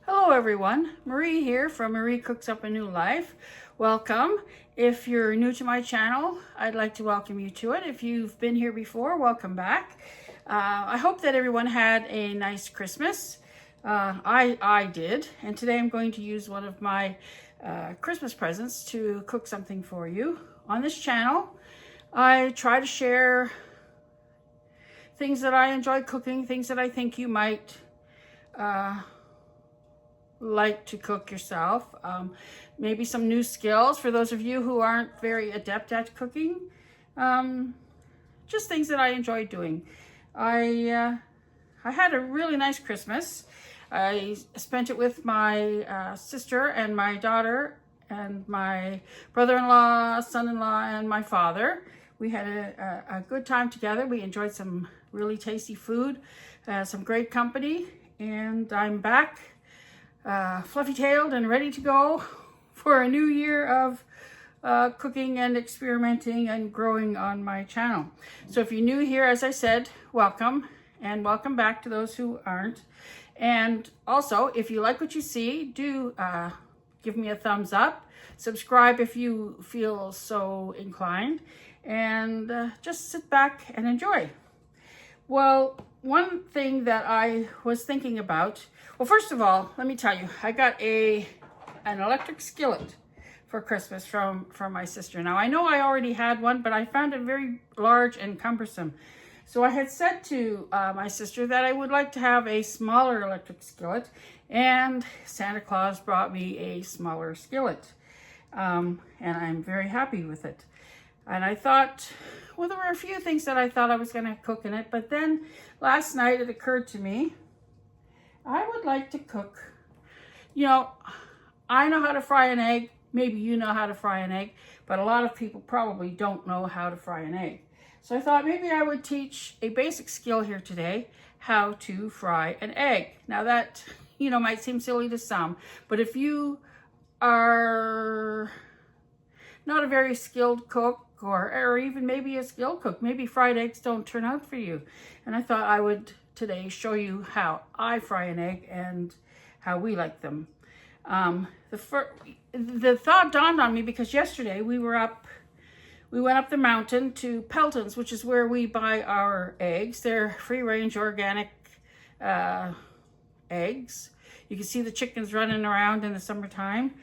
Hello everyone, Marie here from Marie Cooks Up a New Life. Welcome. If you're new to my channel, I'd like to welcome you to it. If you've been here before, welcome back. I hope that everyone had a nice Christmas. I did, and today I'm going to use one of my Christmas presents to cook something for you. On this channel, I try to share things that I enjoy cooking, things that I think you might like to cook yourself. Maybe some new skills for those of you who aren't very adept at cooking. Just things that I enjoy doing. I had a really nice Christmas. I spent it with my sister and my daughter and my brother-in-law, son-in-law, and my father. We had a good time together. We enjoyed some really tasty food, some great company, and I'm back fluffy-tailed and ready to go for a new year of cooking and experimenting and growing on my channel. So if you're new here, as I said, welcome, and welcome back to those who aren't. And also, if you like what you see, do give me a thumbs up, subscribe if you feel so inclined, and just sit back and enjoy. Well, one thing that I was thinking about, well, first of all, let me tell you, I got an electric skillet for Christmas from my sister. Now, I know I already had one, but I found it very large and cumbersome. So I had said to my sister that I would like to have a smaller electric skillet, and Santa Claus brought me a smaller skillet. And I'm very happy with it. And I thought, well, there were a few things that I thought I was going to cook in it, but then last night it occurred to me, I would like to cook, you know, I know how to fry an egg, maybe you know how to fry an egg, but a lot of people probably don't know how to fry an egg. So I thought maybe I would teach a basic skill here today, how to fry an egg. Now that, you know, might seem silly to some, but if you are not a very skilled cook, or even maybe a skilled cook, maybe fried eggs don't turn out for you. And I thought I would today show you how I fry an egg and how we like them. The thought dawned on me because yesterday we went up the mountain to Pelton's, which is where we buy our eggs. They're free-range organic eggs. You can see the chickens running around in the summertime.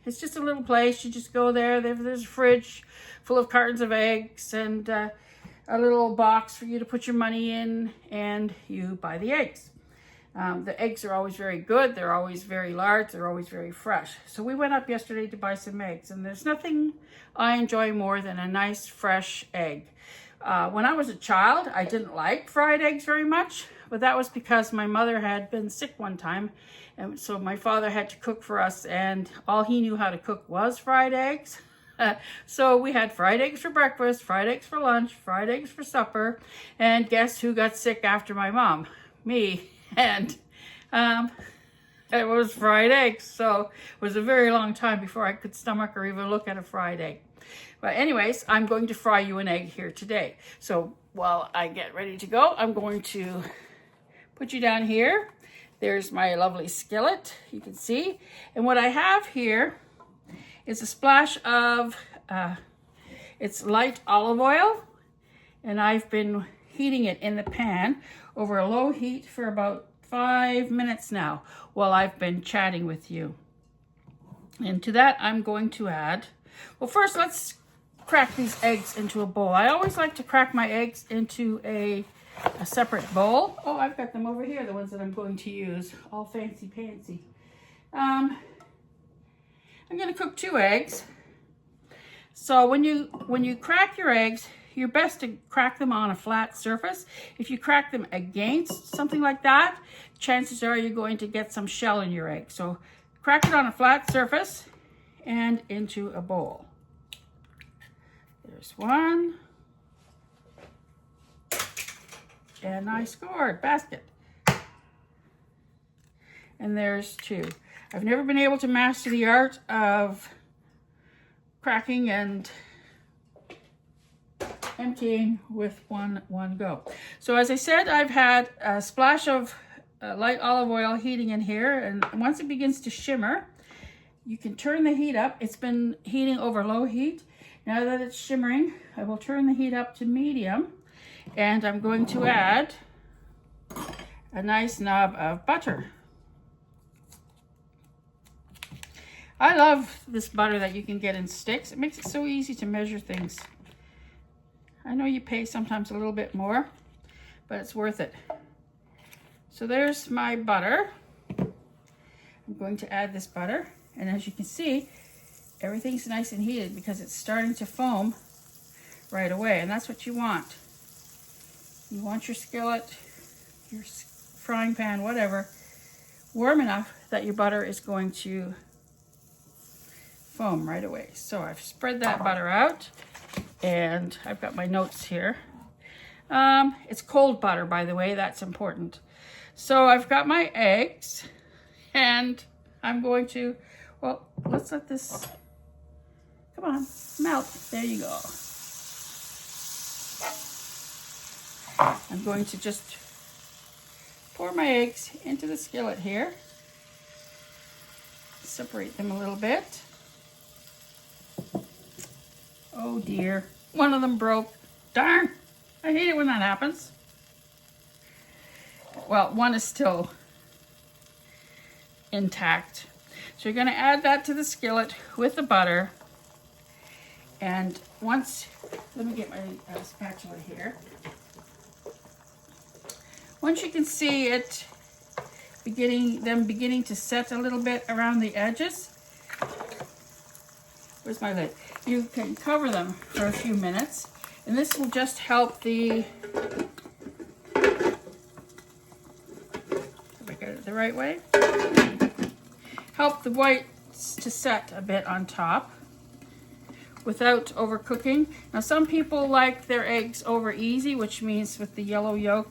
It's just a little place. You just go there. There's a fridge full of cartons of eggs and a little box for you to put your money in, and you buy the eggs. The eggs are always very good. They're always very large. They're always very fresh. So we went up yesterday to buy some eggs, and there's nothing I enjoy more than a nice fresh egg. When I was a child, I didn't like fried eggs very much, but that was because my mother had been sick one time, and so my father had to cook for us, and all he knew how to cook was fried eggs. So we had fried eggs for breakfast, fried eggs for lunch, fried eggs for supper, and guess who got sick after my mom? Me. And it was fried eggs, so it was a very long time before I could stomach or even look at a fried egg. But anyways, I'm going to fry you an egg here today. So while I get ready to go, I'm going to put you down here. There's my lovely skillet, you can see. And what I have here is a splash of, it's light olive oil. And I've been heating it in the pan over a low heat for about 5 minutes now while I've been chatting with you. And to that, I'm going to add, well, first let's crack these eggs into a bowl. I always like to crack my eggs into a separate bowl. Oh, I've got them over here, the ones that I'm going to use, all fancy-pantsy. I'm going to cook 2 eggs. So when you crack your eggs, you're best to crack them on a flat surface. If you crack them against something like that, chances are you're going to get some shell in your egg. So crack it on a flat surface and into a bowl. There's one. And I scored, basket. And there's 2. I've never been able to master the art of cracking and emptying with one go. So as I said, I've had a splash of light olive oil heating in here, and once it begins to shimmer, you can turn the heat up. It's been heating over low heat. Now that it's shimmering, I will turn the heat up to medium, and I'm going to add a nice knob of butter. I love this butter that you can get in sticks. It makes it so easy to measure things. I know you pay sometimes a little bit more, but it's worth it. So there's my butter. I'm going to add this butter, and as you can see, everything's nice and heated because it's starting to foam right away, and that's what you want. You want your skillet, your frying pan, whatever, warm enough that your butter is going to foam right away. So I've spread that butter out, and I've got my notes here. It's cold butter, by the way, that's important. So I've got my eggs, and I'm going to, well, let's let this, come on, melt. There you go. I'm going to just pour my eggs into the skillet here. Separate them a little bit. Oh dear, one of them broke. Darn, I hate it when that happens. Well, one is still intact. So you're gonna add that to the skillet with the butter. And once, let me get my spatula here. Once you can see it beginning to set a little bit around the edges, where's my lid? You can cover them for a few minutes, and this will just help the, have I got it the right way? Help the whites to set a bit on top without overcooking. Now some people like their eggs over easy, which means with the yellow yolk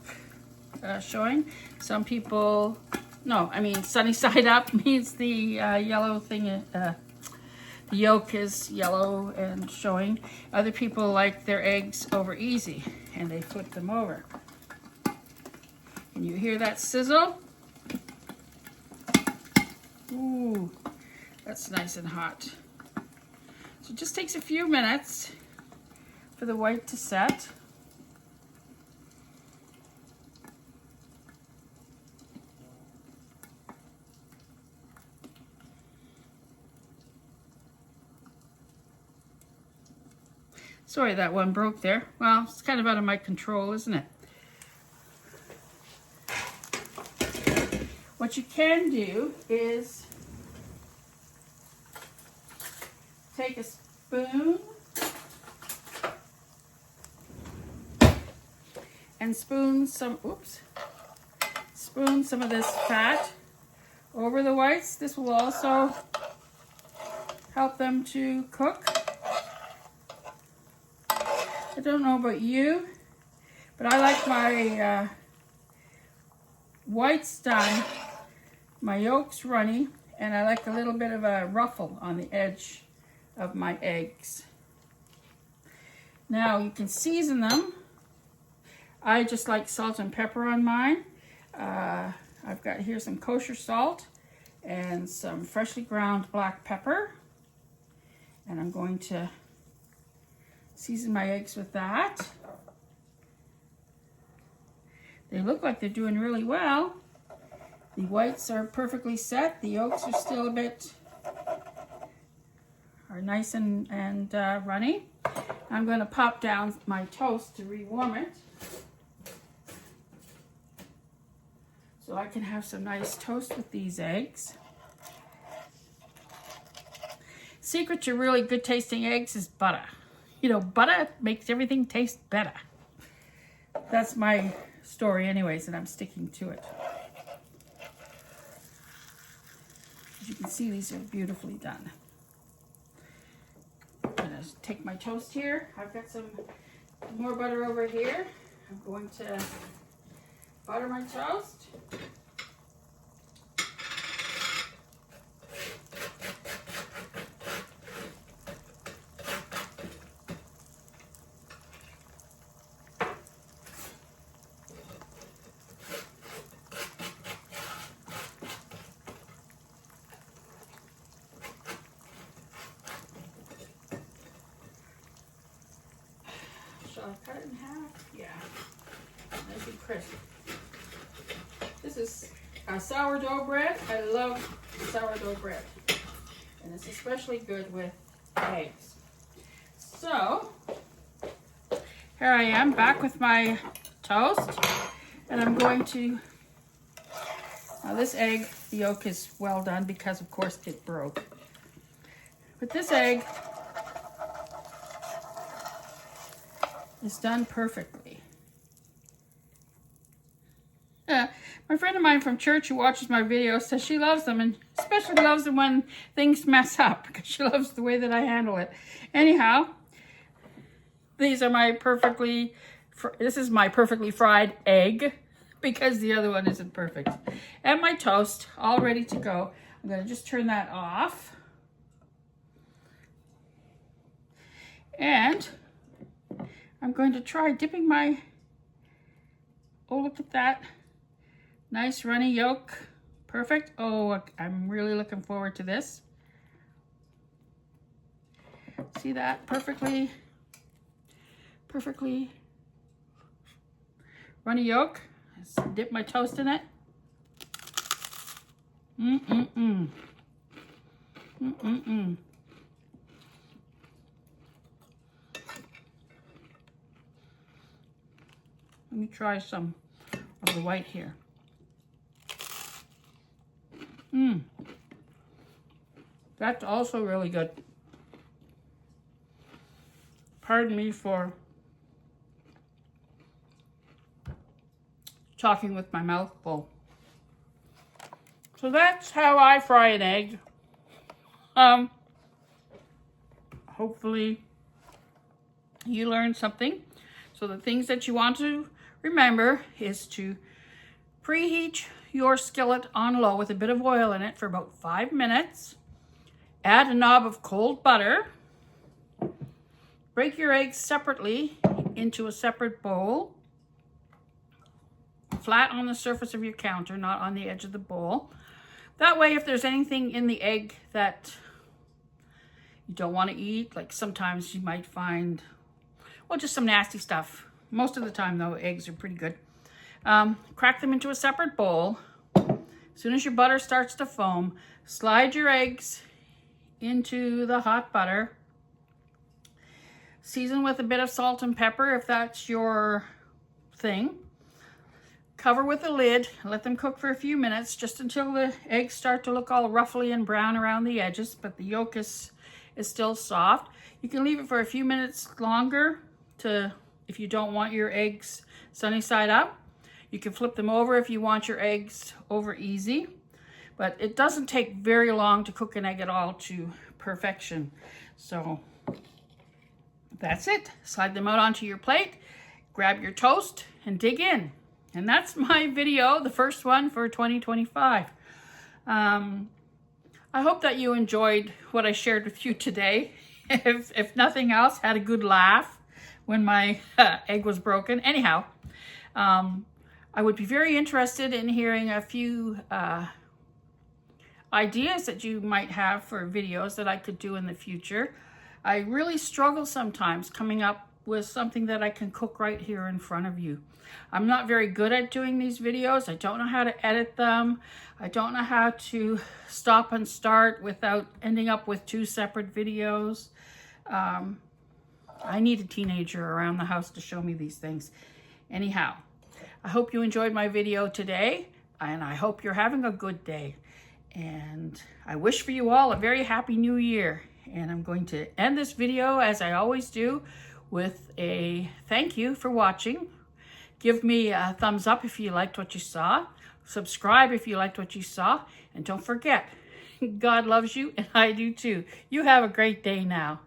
showing. Some people, no, I mean sunny side up means the yellow thing, the yolk is yellow and showing. Other people like their eggs over easy, and they flip them over. Can you hear that sizzle? Ooh, that's nice and hot. So it just takes a few minutes for the white to set. Sorry that one broke there. Well, it's kind of out of my control, isn't it? What you can do is take a spoon and spoon some of this fat over the whites. This will also help them to cook. I don't know about you, but I like my whites done, my yolks runny, and I like a little bit of a ruffle on the edge of my eggs. Now you can season them. I just like salt and pepper on mine. I've got here some kosher salt and some freshly ground black pepper, and I'm going to season my eggs with that. They look like they're doing really well. The whites are perfectly set. The yolks are still a bit, are nice and runny. I'm going to pop down my toast to rewarm it, so I can have some nice toast with these eggs. Secret to really good tasting eggs is butter. You know, butter makes everything taste better. That's my story anyways, and I'm sticking to it. As you can see, these are beautifully done. I'm gonna take my toast here. I've got some more butter over here. I'm going to butter my toast. Shall I cut it in half? Yeah. Nice and crisp. This is sourdough bread. I love sourdough bread. And it's especially good with eggs. So, here I am back with my toast. And I'm going to, now this egg, the yolk is well done because of course it broke. But this egg is done perfectly. My friend of mine from church who watches my videos says she loves them, and especially loves them when things mess up because she loves the way that I handle it. Anyhow, these are my this is my perfectly fried egg because the other one isn't perfect. And my toast all ready to go. I'm going to just turn that off. And I'm going to try dipping my, oh, look at that. Nice runny yolk. Perfect. Oh, I'm really looking forward to this. See that? Perfectly runny yolk. Let's dip my toast in it. Let me try some of the white here. That's also really good. Pardon me for talking with my mouth full. So that's how I fry an egg. Hopefully you learned something. So the things that you want to remember is to preheat your skillet on low with a bit of oil in it for about 5 minutes. Add a knob of cold butter. Break your eggs separately into a separate bowl. Flat on the surface of your counter, not on the edge of the bowl. That way, if there's anything in the egg that you don't want to eat, like sometimes you might find, well, just some nasty stuff. Most of the time, though, eggs are pretty good. Crack them into a separate bowl. As soon as your butter starts to foam, slide your eggs into the hot butter. Season with a bit of salt and pepper if that's your thing. Cover with a lid. Let them cook for a few minutes, just until the eggs start to look all ruffly and brown around the edges, but the yolk is still soft. You can leave it for a few minutes longer if you don't want your eggs sunny side up. You can flip them over if you want your eggs over easy. But it doesn't take very long to cook an egg at all to perfection. So that's it. Slide them out onto your plate, grab your toast, and dig in. And that's my video, the first one for 2025. I hope that you enjoyed what I shared with you today. If nothing else, had a good laugh when my egg was broken. Anyhow, I would be very interested in hearing a few ideas that you might have for videos that I could do in the future. I really struggle sometimes coming up with something that I can cook right here in front of you. I'm not very good at doing these videos. I don't know how to edit them. I don't know how to stop and start without ending up with 2 separate videos. I need a teenager around the house to show me these things. Anyhow, I hope you enjoyed my video today, and I hope you're having a good day. And I wish for you all a very happy new year. And I'm going to end this video, as I always do, with a thank you for watching. Give me a thumbs up if you liked what you saw. Subscribe if you liked what you saw. And don't forget, God loves you and I do too. You have a great day now.